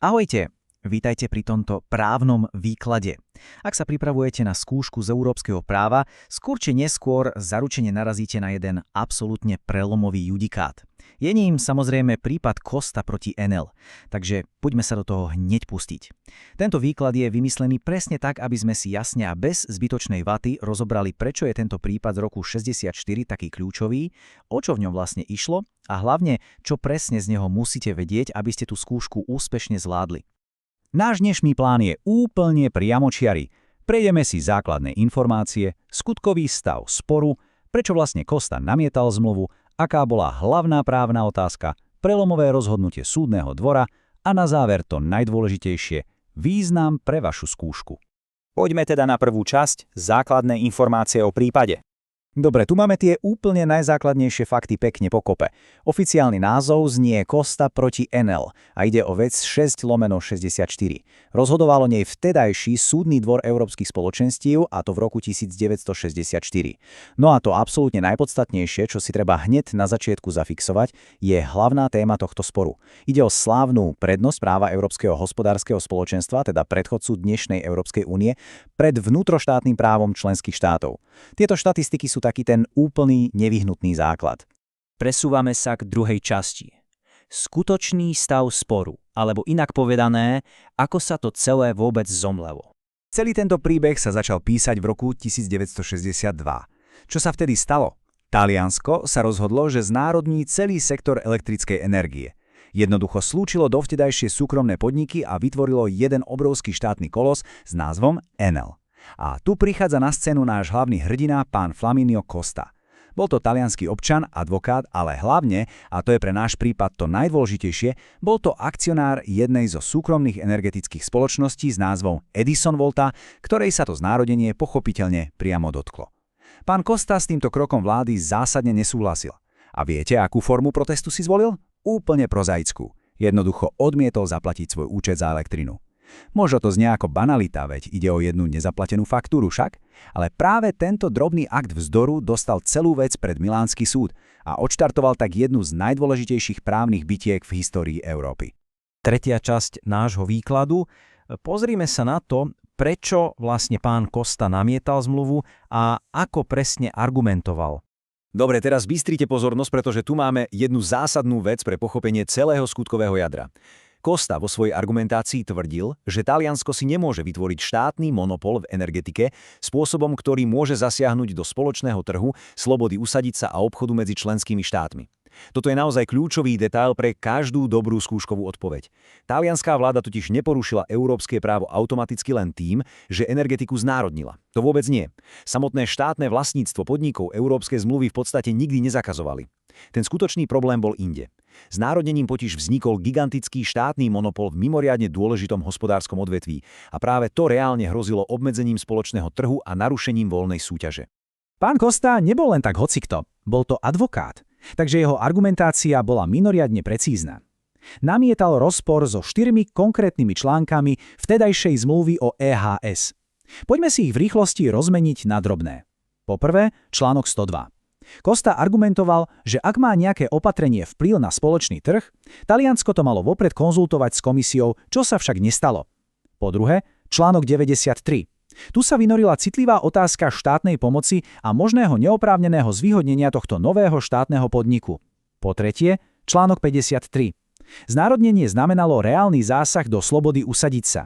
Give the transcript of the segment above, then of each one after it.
Ahojte, vítajte pri tomto právnom výklade. Ak sa pripravujete na skúšku z európskeho práva, skôr či neskôr zaručene narazíte na jeden absolútne prelomový judikát. Je ním samozrejme prípad Costa proti Enel, takže poďme sa do toho hneď pustiť. Tento výklad je vymyslený presne tak, aby sme si jasne a bez zbytočnej vaty rozobrali, prečo je tento prípad z roku 64 taký kľúčový, o čo v ňom vlastne išlo a hlavne, čo presne z neho musíte vedieť, aby ste tú skúšku úspešne zvládli. Náš dnešný plán je úplne priamočiary. Prejdeme si základné informácie, skutkový stav sporu, prečo vlastne Costa namietal zmluvu, aká bola hlavná právna otázka, prelomové rozhodnutie súdneho dvora a na záver to najdôležitejšie – význam pre vašu skúšku. Poďme teda na prvú časť – základné informácie o prípade. Dobre, tu máme tie úplne najzákladnejšie fakty pekne pokope. Oficiálny názov znie Costa proti Enel a ide o vec 6/64. Rozhodoval o nej vtedajší Súdny dvor Európskych spoločenstiev, a to v roku 1964. No a to absolútne najpodstatnejšie, čo si treba hneď na začiatku zafixovať, je hlavná téma tohto sporu. Ide o slávnu prednosť práva Európskeho hospodárskeho spoločenstva, teda predchodcu dnešnej Európskej únie, pred vnútroštátnym právom členských štátov. Tieto štatistiky sú taký ten úplný nevyhnutný základ. Presúvame sa k druhej časti. Skutočný stav sporu, alebo inak povedané, ako sa to celé vôbec zomlelo. Celý tento príbeh sa začal písať v roku 1962. Čo sa vtedy stalo? Taliansko sa rozhodlo, že znárodní celý sektor elektrickej energie. Jednoducho slúčilo dovtedajšie súkromné podniky a vytvorilo jeden obrovský štátny kolos s názvom Enel. A tu prichádza na scénu náš hlavný hrdina, pán Flaminio Costa. Bol to taliansky občan, advokát, ale hlavne, a to je pre náš prípad to najdôležitejšie, bol to akcionár jednej zo súkromných energetických spoločností s názvom Edison Volta, ktorej sa to znárodenie pochopiteľne priamo dotklo. Pán Costa s týmto krokom vlády zásadne nesúhlasil. A viete, akú formu protestu si zvolil? Úplne prozaickú. Jednoducho odmietol zaplatiť svoj účet za elektrinu. Možno to znie ako banalita, veď ide o jednu nezaplatenú faktúru však, ale práve tento drobný akt vzdoru dostal celú vec pred Milánsky súd a odštartoval tak jednu z najdôležitejších právnych bitiek v histórii Európy. Tretia časť nášho výkladu. Pozrime sa na to, prečo vlastne pán Costa namietal zmluvu a ako presne argumentoval. Dobre, teraz bystrite pozornosť, pretože tu máme jednu zásadnú vec pre pochopenie celého skutkového jadra. Costa vo svojej argumentácii tvrdil, že Taliansko si nemôže vytvoriť štátny monopol v energetike spôsobom, ktorý môže zasiahnuť do spoločného trhu, slobody usadiť sa a obchodu medzi členskými štátmi. Toto je naozaj kľúčový detail pre každú dobrú skúškovú odpoveď. Talianská vláda totiž neporušila európske právo automaticky len tým, že energetiku znárodnila. To vôbec nie. Samotné štátne vlastníctvo podnikov európske zmluvy v podstate nikdy nezakazovali. Ten skutočný problém bol inde. Znárodnením totiž vznikol gigantický štátny monopol v mimoriadne dôležitom hospodárskom odvetví a práve to reálne hrozilo obmedzením spoločného trhu a narušením voľnej súťaže. Pán Costa nebol len tak hocikto, bol to advokát, takže jeho argumentácia bola mimoriadne precízna. Namietal rozpor so 4 konkrétnymi článkami vtedajšej zmluvy o EHS. Poďme si ich v rýchlosti rozmeniť na drobné. Poprvé, článok 102. Costa argumentoval, že ak má nejaké opatrenie vplyv na spoločný trh, Taliansko to malo vopred konzultovať s komisiou, čo sa však nestalo. Po druhé, článok 93. Tu sa vynorila citlivá otázka štátnej pomoci a možného neoprávneného zvýhodnenia tohto nového štátneho podniku. Po tretie, článok 53. Znárodnenie znamenalo reálny zásah do slobody usadiť sa.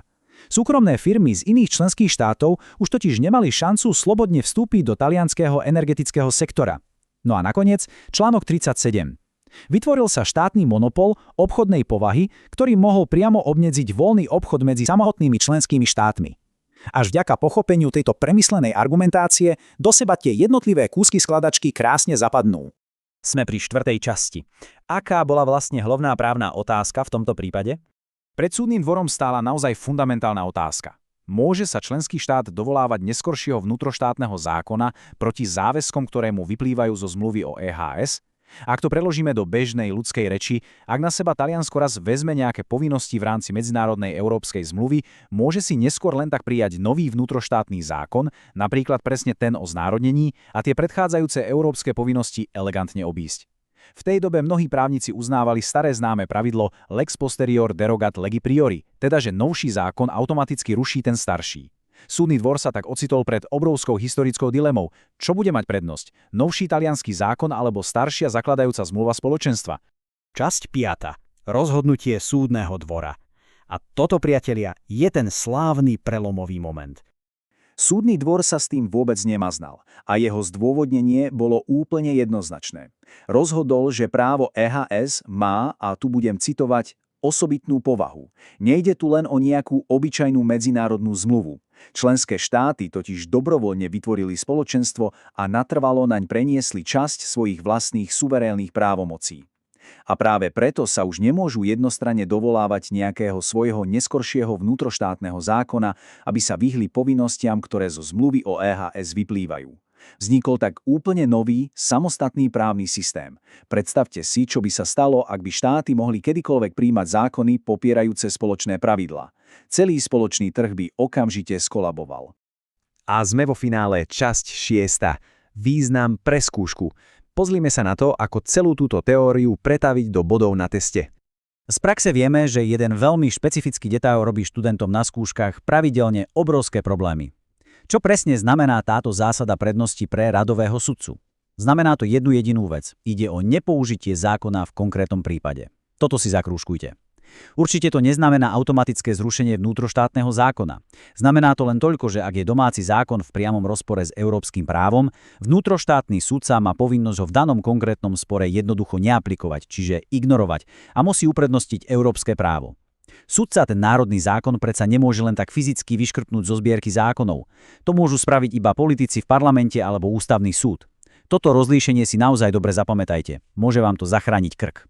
Súkromné firmy z iných členských štátov už totiž nemali šancu slobodne vstúpiť do talianskeho energetického sektora. No a nakoniec článok 37. Vytvoril sa štátny monopol obchodnej povahy, ktorý mohol priamo obmedziť voľný obchod medzi samotnými členskými štátmi. Až vďaka pochopeniu tejto premyslenej argumentácie do seba tie jednotlivé kúsky skladačky krásne zapadnú. Sme pri štvrtej časti. Aká bola vlastne hlavná právna otázka v tomto prípade? Pred súdnym dvorom stála naozaj fundamentálna otázka. Môže sa členský štát dovolávať neskoršieho vnútroštátneho zákona proti záväzkom, ktoré mu vyplývajú zo zmluvy o EHS? Ak to preložíme do bežnej ľudskej reči, ak na seba Taliansko raz vezme nejaké povinnosti v rámci medzinárodnej európskej zmluvy, môže si neskôr len tak prijať nový vnútroštátny zákon, napríklad presne ten o znárodnení, a tie predchádzajúce európske povinnosti elegantne obísť. V tej dobe mnohí právnici uznávali staré známe pravidlo lex posterior derogat legi priori, teda že novší zákon automaticky ruší ten starší. Súdny dvor sa tak ocitol pred obrovskou historickou dilemou. Čo bude mať prednosť? Novší taliansky zákon alebo staršia zakladajúca zmluva spoločenstva? Časť 5. Rozhodnutie súdneho dvora. A toto, priatelia, je ten slávny prelomový moment. Súdny dvor sa s tým vôbec nemaznal a jeho zdôvodnenie bolo úplne jednoznačné. Rozhodol, že právo EHS má, a tu budem citovať, osobitnú povahu. Nejde tu len o nejakú obyčajnú medzinárodnú zmluvu. Členské štáty totiž dobrovoľne vytvorili spoločenstvo a natrvalo naň preniesli časť svojich vlastných suverénnych právomocí. A práve preto sa už nemôžu jednostranne dovolávať nejakého svojho neskoršieho vnútroštátneho zákona, aby sa vyhli povinnostiam, ktoré zo zmluvy o EHS vyplývajú. Vznikol tak úplne nový, samostatný právny systém. Predstavte si, čo by sa stalo, ak by štáty mohli kedykoľvek prijímať zákony popierajúce spoločné pravidlá. Celý spoločný trh by okamžite skolaboval. A sme vo finále časť 6. Význam pre skúšku. Pozrime sa na to, ako celú túto teóriu pretaviť do bodov na teste. Z praxe vieme, že jeden veľmi špecifický detail robí študentom na skúškach pravidelne obrovské problémy. Čo presne znamená táto zásada prednosti pre radového sudcu? Znamená to jednu jedinú vec. Ide o nepoužitie zákona v konkrétnom prípade. Toto si zakrúžkujte. Určite to neznamená automatické zrušenie vnútroštátneho zákona. Znamená to len toľko, že ak je domáci zákon v priamom rozpore s európskym právom, vnútroštátny sudca má povinnosť ho v danom konkrétnom spore jednoducho neaplikovať, čiže ignorovať, a musí uprednostiť európske právo. Sudca ten národný zákon predsa nemôže len tak fyzicky vyškrtnúť zo zbierky zákonov. To môžu spraviť iba politici v parlamente alebo ústavný súd. Toto rozlíšenie si naozaj dobre zapamätajte. Môže vám to zachrániť krk.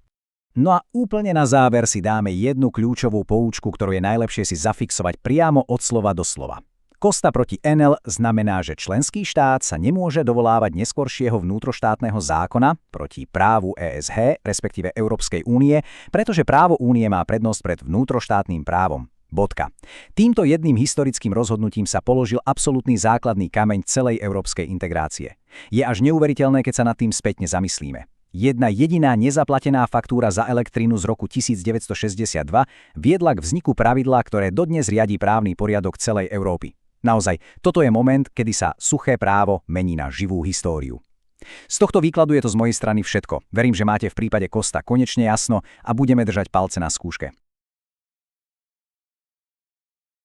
No a úplne na záver si dáme jednu kľúčovú poučku, ktorú je najlepšie si zafixovať priamo od slova do slova. Costa proti Enel znamená, že členský štát sa nemôže dovolávať neskoršieho vnútroštátneho zákona proti právu ESH, respektíve Európskej únie, pretože právo únie má prednosť pred vnútroštátnym právom. Bodka. Týmto jedným historickým rozhodnutím sa položil absolútny základný kameň celej európskej integrácie. Je až neuveriteľné, keď sa nad tým spätne zamyslíme. Jedna jediná nezaplatená faktúra za elektrínu z roku 1962 viedla k vzniku pravidla, ktoré dodnes riadi právny poriadok celej Európy. Naozaj, toto je moment, kedy sa suché právo mení na živú históriu. Z tohto výkladu je to z mojej strany všetko. Verím, že máte v prípade Costa konečne jasno a budeme držať palce na skúške.